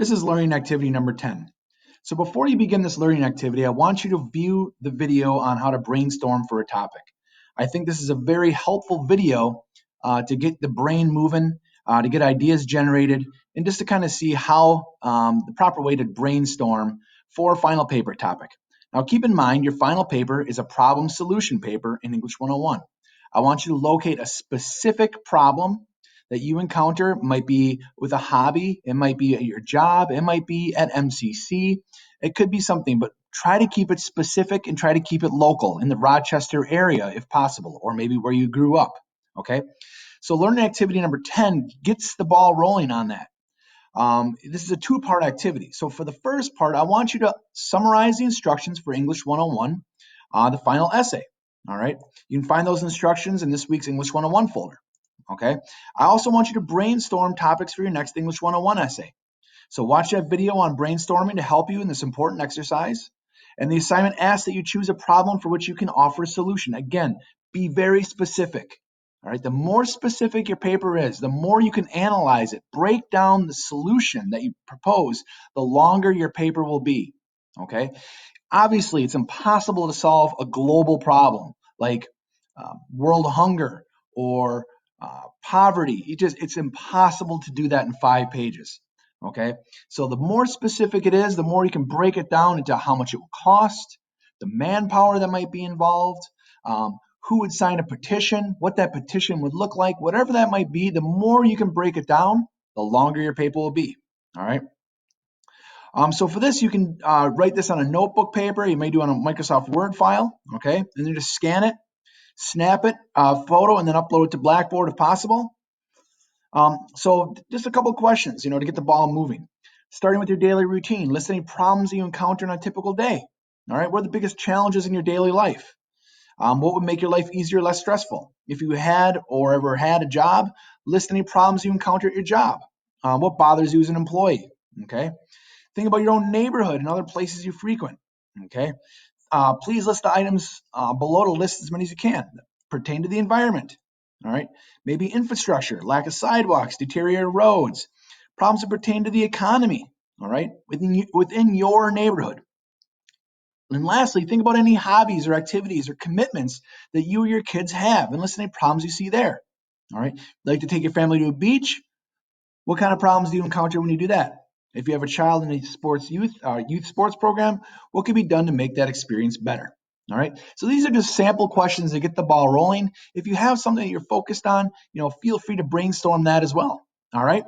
This is learning activity number 10. So before you begin this learning activity, I want you to view the video on how to brainstorm for a topic. I think this is a very helpful video to get the brain moving, to get ideas generated, and just to kind of see how the proper way to brainstorm for a final paper topic. Now keep in mind your final paper is a problem solution paper in English 101. I want you to locate a specific problem that you encounter. It might be with a hobby, it might be at your job, it might be at MCC, it could be something, but try to keep it specific and try to keep it local in the Rochester area if possible, or maybe where you grew up, okay? So learning activity number 10 gets the ball rolling on that. This is a two-part activity. So for the first part, I want you to summarize the instructions for English 101, the final essay, all right? You can find those instructions in this week's English 101 folder. Okay. I also want you to brainstorm topics for your next English 101 essay. So watch that video on brainstorming to help you in this important exercise. And the assignment asks that you choose a problem for which you can offer a solution. Again, be very specific. All right. The more specific your paper is, the more you can analyze it, break down the solution that you propose, the longer your paper will be. Okay. Obviously, it's impossible to solve a global problem like world hunger or poverty. It's impossible to do that in 5 pages. Okay, so the more specific it is, the more you can break it down into how much it will cost, the manpower that might be involved, who would sign a petition, what that petition would look like, whatever that might be. The more you can break it down, the longer your paper will be. All right. So for this, you can write this on a notebook paper. You may do it on a Microsoft Word file. Okay, and then just scan it, snap it, photo, and then upload it to Blackboard if possible. So just a couple questions, to get the ball moving. Starting with your daily routine, list any problems that you encounter on a typical day. All right, what are the biggest challenges in your daily life? What would make your life easier, less stressful? If you had or ever had a job, list any problems you encounter at your job. What bothers you as an employee? Okay. Think about your own neighborhood and other places you frequent. Okay. Please list the items below to list as many as you can that pertain to the environment. All right. Maybe infrastructure, lack of sidewalks, deteriorated roads, problems that pertain to the economy. All right. Within your neighborhood. And lastly, think about any hobbies or activities or commitments that you or your kids have and list any problems you see there. All right. Like to take your family to a beach? What kind of problems do you encounter when you do that? If you have a child in a youth sports program, what can be done to make that experience better? All right. So these are just sample questions to get the ball rolling. If you have something that you're focused on, feel free to brainstorm that as well. All right.